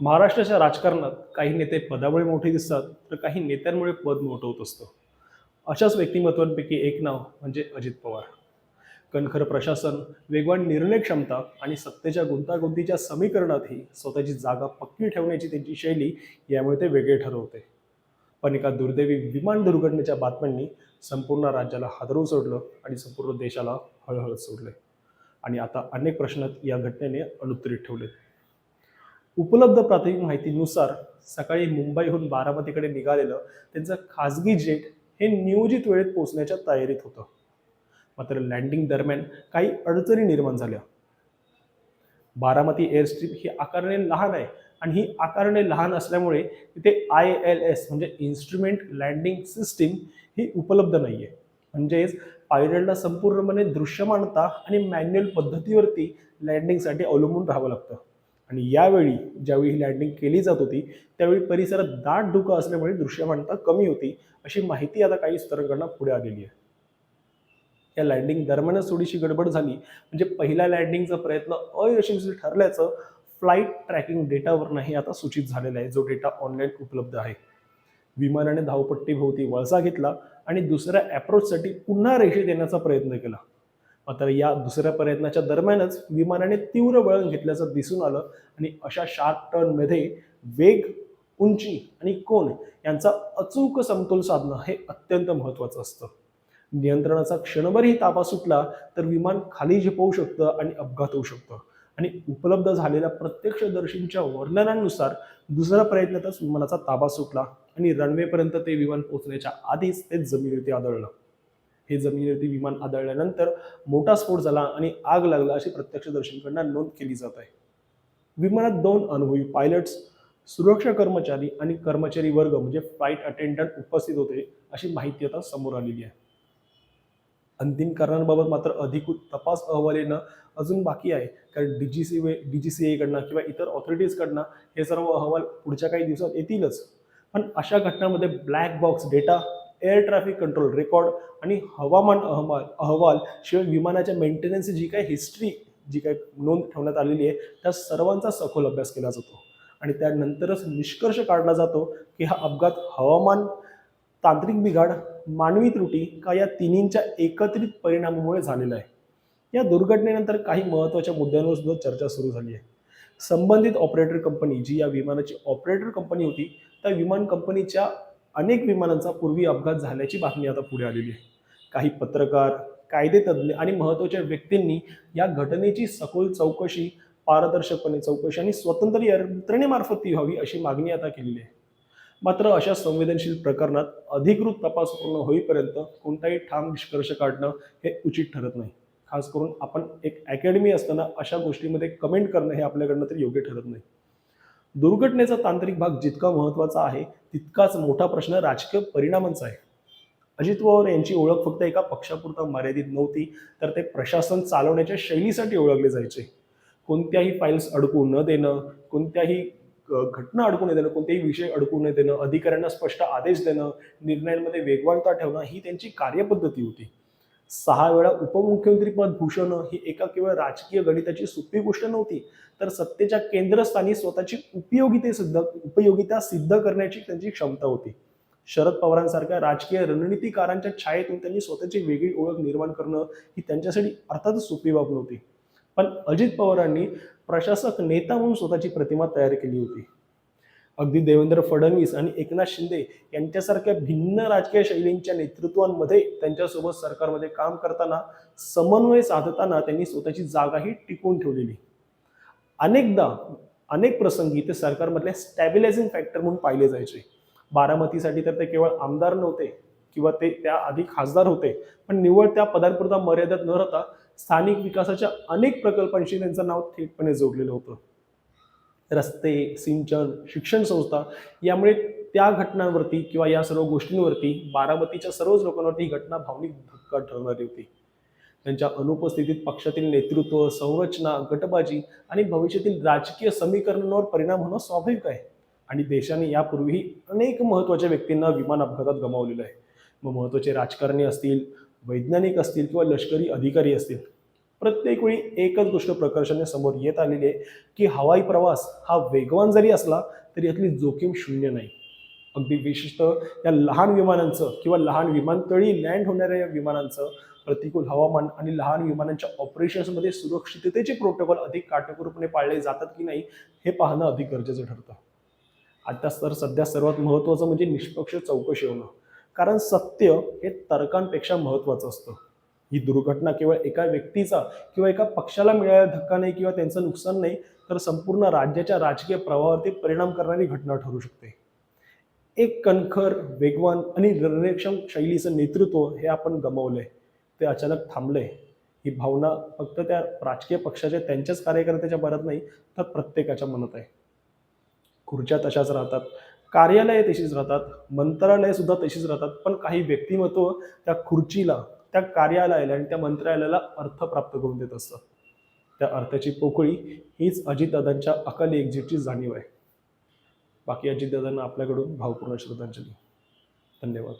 महाराष्ट्राच्या राजकारणात काही नेते पदामुळे मोठे दिसतात, तर काही नेत्यांमुळे पद मोठं होत असतं. अशाच व्यक्तिमत्वांपैकी एक नाव म्हणजे अजित पवार. कणखर प्रशासन, वेगवान निर्णय क्षमता आणि सत्तेच्या गुंतागुंतीच्या समीकरणातही स्वतःची जागा पक्की ठेवण्याची त्यांची शैली, यामुळे ते वेगळे ठरवते. पण एका दुर्दैवी विमान दुर्घटनेच्या बातम्यांनी संपूर्ण राज्याला हादरवून सोडलं आणि संपूर्ण देशाला हळहळत सोडले. आणि आता अनेक प्रश्न या घटनेने अनुत्तरित ठेवले. उपलब्ध प्राथमिक माहितीनुसार सकाळी मुंबईहून बारामतीकडे निघालेलं त्यांचं खाजगी जेट हे नियोजित वेळेत पोहोचण्याच्या तयारीत होतं. मात्र लँडिंग दरम्यान काही अडचणी निर्माण झाल्या. बारामती एअरस्ट्रीप ही आकाराने लहान आहे आणि ही आकाराने लहान असल्यामुळे तिथे ILS म्हणजे इन्स्ट्रुमेंट लँडिंग सिस्टीम ही उपलब्ध नाहीये. म्हणजेच पायलटला संपूर्णपणे दृश्यमानता आणि मॅन्युअल पद्धतीवरती लँडिंगसाठी अवलंबून राहावं लागतं. आणि यावेळी ज्यावेळी ही लँडिंग केली जात होती, त्यावेळी परिसरात दाट धुकं असल्यामुळे दृश्यमानता कमी होती, अशी माहिती आता काही सूत्रांकडून पुढे आलेली आहे. या लँडिंग दरम्यानच थोडीशी गडबड झाली, म्हणजे पहिला लँडिंगचा प्रयत्न अयशस्वी ठरल्याचं फ्लाईट ट्रॅकिंग डेटावरनंही आता सूचित झालेलं आहे, जो डेटा ऑनलाईन उपलब्ध आहे. विमानाने धावपट्टीभोवती वळसा घेतला आणि दुसऱ्या अप्रोचसाठी पुन्हा रेषेत येण्याचा प्रयत्न केला. मात्र या दुसऱ्या प्रयत्नाच्या दरम्यानच विमानाने तीव्र वळण घेतल्याचं दिसून आलं आणि अशा शार्प टर्नमध्ये वेग, उंची आणि कोन यांचा अचूक समतोल साधणं हे अत्यंत महत्त्वाचं असतं. नियंत्रणाचा क्षणभरही ताबा सुटला तर विमान खाली झेपवू शकतं आणि अपघात होऊ शकतो. आणि उपलब्ध झालेल्या प्रत्यक्षदर्शींच्या वर्णनानुसार दुसऱ्या प्रयत्नातच विमानाचा ताबा सुटला आणि रनवेपर्यंत ते विमान पोहोचण्याच्या आधीच ते जमिनीवरती आदळलं. हे जमिनीवरती विमान आदळल्यानंतर मोठा स्फोट झाला आणि आग लागला, अशी प्रत्यक्षदर्शींकडून नोंद केली जात आहे. विमानात 2 अनुभवी पायलट्स, सुरक्षा कर्मचारी आणि कर्मचारी वर्ग म्हणजे फ्लाईट अटेंडंट उपस्थित होते, अशी माहिती आता समोर आलेली आहे. अंतिम कारणांबाबत मात्र अधिकृत तपास अहवाल येणं अजून बाकी आहे. कारण DGCA कडनं किंवा इतर ऑथॉरिटीजकडनं हे सर्व अहवाल पुढच्या काही दिवसात येतीलच. पण अशा घटनांमध्ये black box data, air traffic control record आणि हवामान अहवाल शिवाय विमानाच्या मेंटेनन्सची जी काही हिस्ट्री, जी काही नोंद ठेवण्यात आलेली आहे, त्या सर्वांचा सखोल अभ्यास केला जातो. आणि त्यानंतरच निष्कर्ष काढला जातो की हा अपघात हवामान, तांत्रिक बिघाड, मानवी त्रुटी का या तिन्हींच्या एकत्रित परिणामामुळे झालेला आहे. या दुर्घटनेनंतर काही महत्त्वाच्या मुद्द्यांवर सुद्धा चर्चा सुरू झाली आहे. संबंधित ऑपरेटर कंपनी, जी या विमानाची ऑपरेटर कंपनी होती, त्या विमान कंपनीच्या अनेक विमानांचा पूर्वी अपघात झाल्याची बातमी आता पुढे आलेली आहे. काही पत्रकार, कायदेतज्ञ आणि महत्त्वाच्या व्यक्तींनी या घटनेची सखोल चौकशी, पारदर्शकपणे चौकशी आणि स्वतंत्र यंत्रणेमार्फत ती व्हावी, अशी मागणी आता केलेली आहे. मात्र अशा संवेदनशील प्रकरणात अधिकृत तपास पूर्ण होईपर्यंत कोणताही ठाम निष्कर्ष काढणं हे उचित ठरत नाही. खास करून आपण एक अकॅडमी असताना अशा गोष्टीमध्ये कमेंट करणं हे आपल्याकडनं तरी योग्य ठरत नाही. दुर्घटनेचा तांत्रिक भाग जितका महत्त्वाचा आहे, तितकाच मोठा प्रश्न राजकीय परिणामांचा आहे. अजित पवार यांची ओळख फक्त एका पक्षापुरता मर्यादित नव्हती, तर ते प्रशासन चालवण्याच्या शैलीसाठी ओळखले जायचे. कोणत्याही फाईल्स अडकू न देणं, कोणत्याही घटना अडकू न देणं, कोणतेही विषय अडकू न देणं, अधिकाऱ्यांना स्पष्ट आदेश देणं, निर्णयांमध्ये वेगवानता ठेवणं ही त्यांची कार्यपद्धती होती. 6 वेळा उपमुख्यमंत्रीपद भूषवणं ही एका केवळ राजकीय गणिताची सोपी गोष्ट नव्हती, तर सत्तेच्या केंद्रस्थानी स्वतःची उपयोगिता सिद्ध करण्याची त्यांची क्षमता होती. शरद पवारांसारख्या राजकीय रणनीतीकारांच्या छायेतून त्यांनी स्वतःची वेगळी ओळख निर्माण करणं ही त्यांच्यासाठी अर्थातच सोपी बाब नव्हती. पण अजित पवारांनी प्रशासक नेता म्हणून स्वतःची प्रतिमा तयार केली होती. अगदी देवेंद्र फडणवीस आणि एकनाथ शिंदे यांच्यासारख्या भिन्न राजकीय शैलींच्या नेतृत्वांमध्ये त्यांच्यासोबत सरकारमध्ये काम करताना, समन्वय साधताना त्यांनी स्वतःची जागाही टिकवून ठेवलेली. अनेकदा, अनेक प्रसंगी ते सरकारमधले स्टॅबिलायझिंग फॅक्टर म्हणून पाहिले जायचे. बारामतीसाठी तर ते केवळ आमदार नव्हते किंवा ते त्याआधी खासदार होते, पण निव्वळ त्या पदांपुरता मर्यादित न राहता स्थानिक विकासाच्या अनेक प्रकल्पांशी त्यांचं नाव थेटपणे जोडलेलं होतं. रस्ते, सिंचन, शिक्षण संस्था यामुळे त्या घटनांवरती किंवा या सर्व गोष्टींवरती बारामतीच्या सर्वच लोकांवरती ही घटना भावनिक धक्का ठरणारी होती. त्यांच्या अनुपस्थितीत पक्षातील नेतृत्व, संरचना, गटबाजी आणि भविष्यातील राजकीय समीकरणांवर परिणाम होणं स्वाभाविक आहे. आणि देशाने यापूर्वीही अनेक महत्त्वाच्या व्यक्तींना विमान अपघातात गमावलेलं आहे. मग महत्त्वाचे राजकारणी असतील, वैज्ञानिक असतील किंवा लष्करी अधिकारी असतील. प्रत्येक वेळी एकच गोष्ट प्रकर्षाने समोर येत आलेली आहे की हवाई प्रवास हा वेगवान जरी असला तरी यातली जोखीम शून्य नाही. अगदी विशिष्ट या लहान विमानांचं किंवा लहान विमानतळी लँड होणाऱ्या या विमानांचं प्रतिकूल हवामान आणि लहान विमानांच्या ऑपरेशन्समध्ये सुरक्षिततेचे प्रोटोकॉल अधिक काटेकोरपणे पाळले जातात की नाही हे पाहणं अधिक गरजेचं ठरतं. आता तर सध्या सर्वात महत्त्वाचं म्हणजे निष्पक्ष चौकशी होणं. कारण सत्य हे तर्कांपेक्षा महत्त्वाचं असतं. ही दुर्घटना केवळ एका व्यक्तीचा किंवा एका पक्षाला मिळालेला धक्का नाही किंवा त्यांचं नुकसान नाही, तर संपूर्ण राज्याच्या राजकीय प्रवाहावरती परिणाम करणारी घटना ठरू शकते. एक कणखर, वेगवान आणि निर्णयक्षम शैलीचं नेतृत्व हे आपण गमावलंय. ते अचानक थांबलंय. ही भावना फक्त त्या राजकीय पक्षाच्या त्यांच्याच कार्यकर्त्याच्या मनात नाही, तर प्रत्येकाच्या मनात आहे. खुर्च्या तशाच राहतात, कार्यालये तशीच राहतात, मंत्रालये सुद्धा तशीच राहतात. पण काही व्यक्तिमत्व त्या खुर्चीला, त्या कार्यालयाला आणि त्या मंत्रालयाला अर्थ प्राप्त करून देत असतात. त्या अर्थाची पोकळी हीच अजितदादांच्या अकाली एक्झिटची जाणीव आहे. बाकी अजितदादांना आपल्याकडून भावपूर्ण श्रद्धांजली. धन्यवाद.